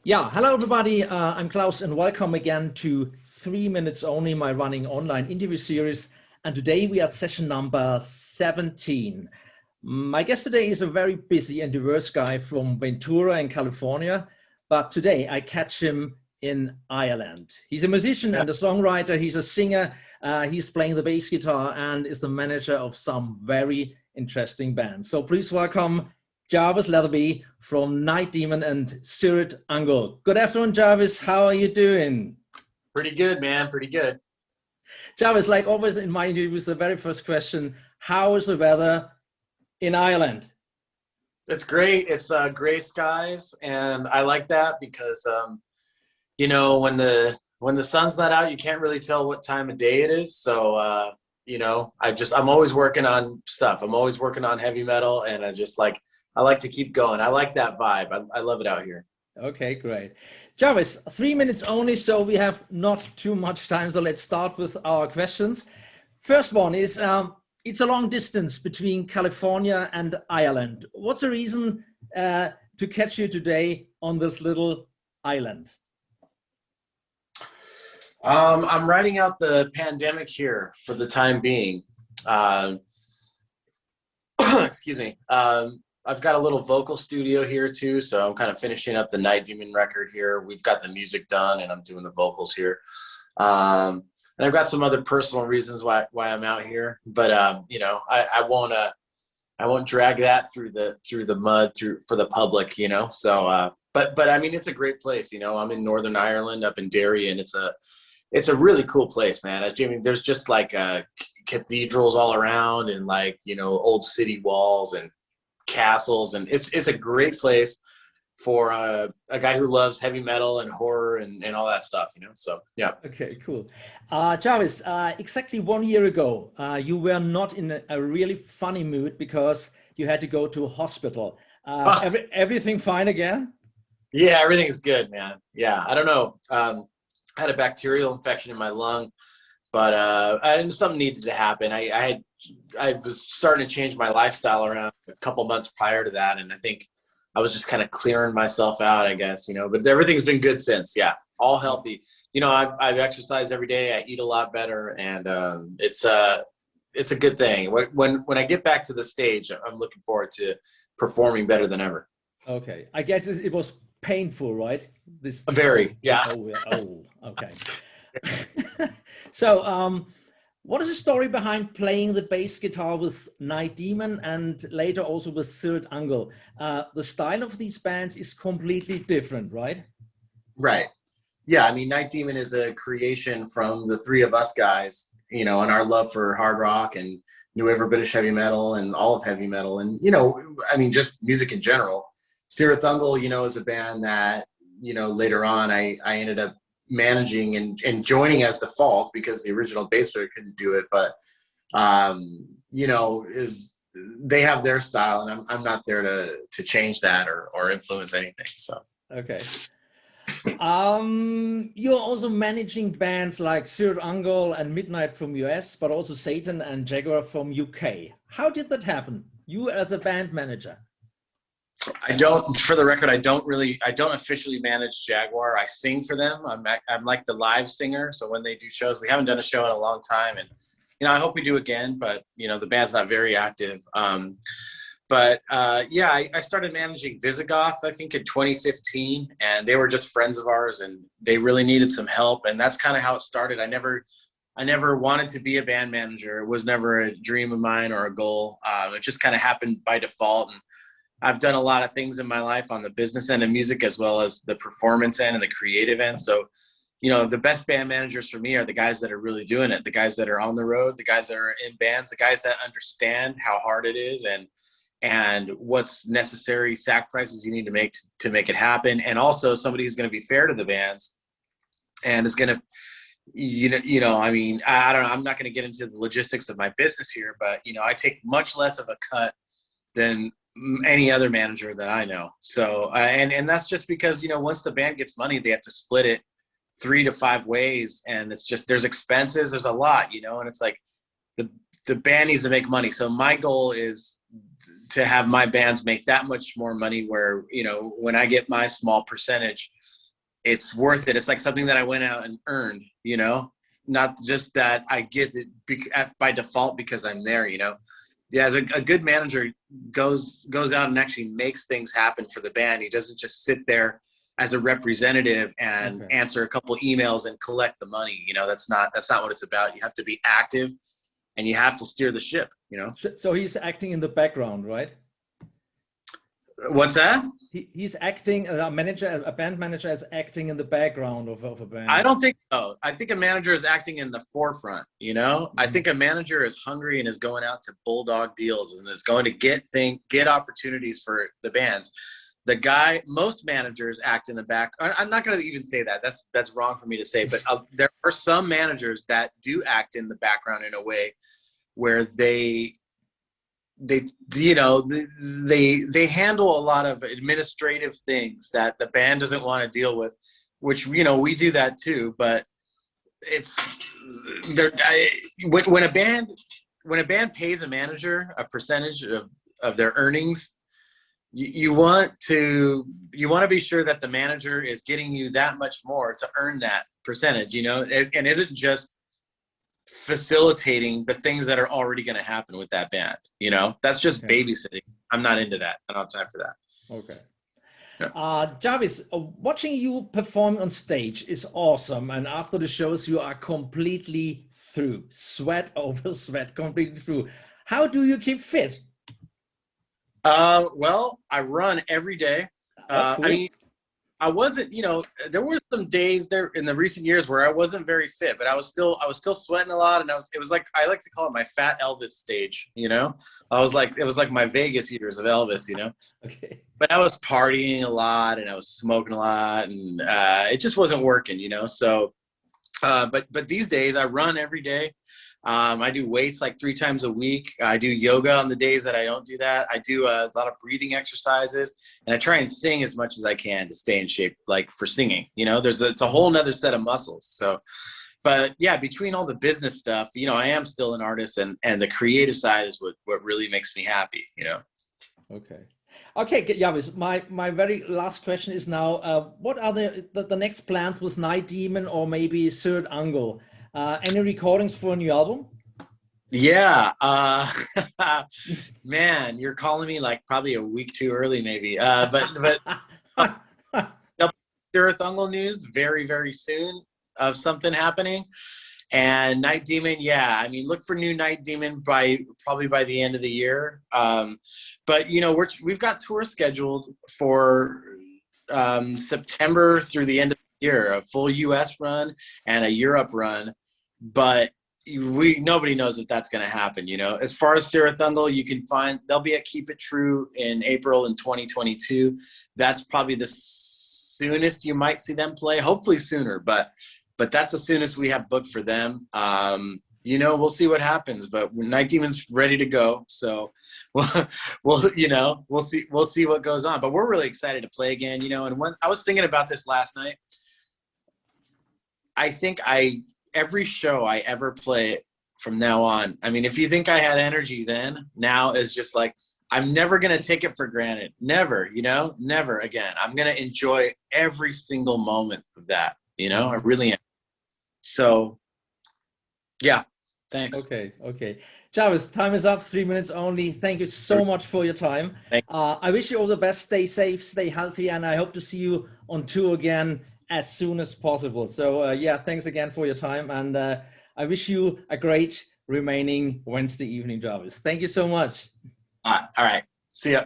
Yeah, hello everybody. I'm Klaus and welcome again to 3 Minutes Only, my running online interview series. And today we are at session number 17. My guest today is a very busy and diverse guy from Ventura in California, but today I catch him in Ireland. He's a musician and a songwriter. He's a singer. He's playing the bass guitar and is the manager of some very interesting bands. So please welcome Jarvis Leatherby from Night Demon and CIRITH UNGOL. Good afternoon, Jarvis. How are you doing? Pretty good, man. Pretty good. Jarvis, like always in my interviews, the very first question, how is the weather in Ireland? It's great. It's gray skies, and I like that because you know, when the sun's not out, you can't really tell what time of day it is. So you know, I'm always working on stuff. I'm always working on heavy metal, and I like to keep going. I like that vibe. I love it out here. Okay, great. Jarvis, 3 minutes only, so we have not too much time. So let's start with our questions. First one is, it's a long distance between California and Ireland. What's the reason to catch you today on this little island? I'm riding out the pandemic here for the time being. Excuse me. I've got a little vocal studio here too, so I'm kind of finishing up the Night Demon record here. We've got the music done, and I'm doing the vocals here. And I've got some other personal reasons why I'm out here, but you know, I won't drag that through the mud for the public, you know. So, but I mean, it's a great place, you know. I'm in Northern Ireland, up in Derry, and it's a really cool place, man. I mean, there's just like cathedrals all around, and like, you know, old city walls and castles, and it's a great place for a guy who loves heavy metal and horror and all that stuff, you know. So yeah. Okay, cool. Jarvis, exactly 1 year ago, you were not in a really funny mood because you had to go to a hospital. Everything fine again? Yeah, everything's good, man. Yeah, I don't know. I had a bacterial infection in my lung, but something needed to happen. I was starting to change my lifestyle around a couple months prior to that, and I think I was just kind of clearing myself out, I guess, you know. But everything's been good since. Yeah, all healthy. You know, I've exercised every day. I eat a lot better, and it's a good thing. When I get back to the stage, I'm looking forward to performing better than ever. Okay, I guess it was painful, right? This Very, yeah. Oh, okay. So, what is the story behind playing the bass guitar with Night Demon and later also with CIRITH UNGOL? The style of these bands is completely different, right? Right. Yeah, I mean, Night Demon is a creation from the three of us guys, you know, and our love for hard rock and New Wave or British heavy metal and all of heavy metal. And, you know, I mean, just music in general. CIRITH UNGOL, you know, is a band that, you know, later on I ended up managing and joining as default because the original bass player couldn't do it. But, you know, they have their style, and I'm not there to change that or influence anything. So, okay. You're also managing bands like CIRITH UNGOL and Midnight from US, but also Satan and Jaguar from UK. How did that happen? You as a band manager? For the record, I don't officially manage Jaguar. I sing for them. I'm like the live singer. So when they do shows, we haven't done a show in a long time, and, you know, I hope we do again, but, you know, the band's not very active. Yeah, I started managing Visigoth, I think in 2015, and they were just friends of ours, and they really needed some help. And that's kind of how it started. I never wanted to be a band manager. It was never a dream of mine or a goal. It just kind of happened by default. And I've done a lot of things in my life on the business end of music, as well as the performance end and the creative end. So, you know, the best band managers for me are the guys that are really doing it, the guys that are on the road, the guys that are in bands, the guys that understand how hard it is and what's necessary sacrifices you need to make it happen. And also somebody who's going to be fair to the bands and is going to, you know, I mean, I don't know, I'm not going to get into the logistics of my business here, but, you know, I take much less of a cut than any other manager that I know. So, and that's just because, you know, once the band gets money, they have to split it 3 to 5 ways. And it's just, there's expenses, there's a lot, you know, and it's like the band needs to make money. So my goal is to have my bands make that much more money where, you know, when I get my small percentage, it's worth it. It's like something that I went out and earned, you know, not just that I get it by default because I'm there, you know. Yeah, as a good manager goes out and actually makes things happen for the band. He doesn't just sit there as a representative and answer a couple emails and collect the money. You know, that's not what it's about. You have to be active and you have to steer the ship, you know. So he's acting in the background, right? What's that? He's acting, a band manager is acting in the background of a band. I don't think so. I think a manager is acting in the forefront, you know? I think a manager is hungry and is going out to bulldog deals and is going to get opportunities for the bands. Most managers act in the back. I'm not going to even say that. That's wrong for me to say, but there are some managers that do act in the background in a way where they you know, they handle a lot of administrative things that the band doesn't want to deal with, which, you know, we do that too. But it's when a band pays a manager a percentage of their earnings, you want to be sure that the manager is getting you that much more to earn that percentage, you know, and isn't just facilitating the things that are already going to happen with that band. You know, that's just babysitting. I'm not into that. I don't have time for that. Okay. Yeah. Jarvis, watching you perform on stage is awesome. And after the shows, you are completely through, sweat over sweat, completely through. How do you keep fit? Well, I run every day. Cool. I mean, I wasn't, you know, there were some days there in the recent years where I wasn't very fit, but I was still sweating a lot. And it was like, I like to call it my fat Elvis stage, you know. It was like my Vegas years of Elvis, you know. Okay. But I was partying a lot and I was smoking a lot and it just wasn't working, you know. So, but these days I run every day. I do weights like 3 times a week. I do yoga on the days that I don't do that. I do a lot of breathing exercises, and I try and sing as much as I can to stay in shape, like for singing, you know, it's a whole nother set of muscles. So, but yeah, between all the business stuff, you know, I am still an artist, and the creative side is what really makes me happy, you know? Okay, Jarvis, my very last question is now, what are the next plans with Night Demon or maybe CIRITH UNGOL? Any recordings for a new album? Yeah. Man, you're calling me like probably a week too early, maybe. But CIRITH UNGOL news very, very soon of something happening. And Night Demon, yeah. I mean, look for new Night Demon probably by the end of the year. But you know, we've got tours scheduled for September through the end of the year, a full US run and a Europe run. But nobody knows if that's going to happen, you know. As far as CIRITH UNGOL, you can find they'll be at Keep It True in April in 2022. That's probably the soonest you might see them play, hopefully sooner, but that's the soonest we have booked for them. You know, we'll see what happens, but Night Demon's ready to go. So you know, we'll see what goes on, but we're really excited to play again, you know. And when I was thinking about this last night, I think every show I ever play from now on, I mean, if you think I had energy then, now is just like, I'm never going to take it for granted. Never, you know, never again. I'm going to enjoy every single moment of that, you know, I really am. So, yeah, thanks. Okay. Jarvis, time is up, 3 minutes only. Thank you so much for your time. I wish you all the best. Stay safe, stay healthy, and I hope to see you on tour again as soon as possible. So yeah, thanks again for your time, and I wish you a great remaining Wednesday evening, Jarvis. Thank you so much. All right. See ya.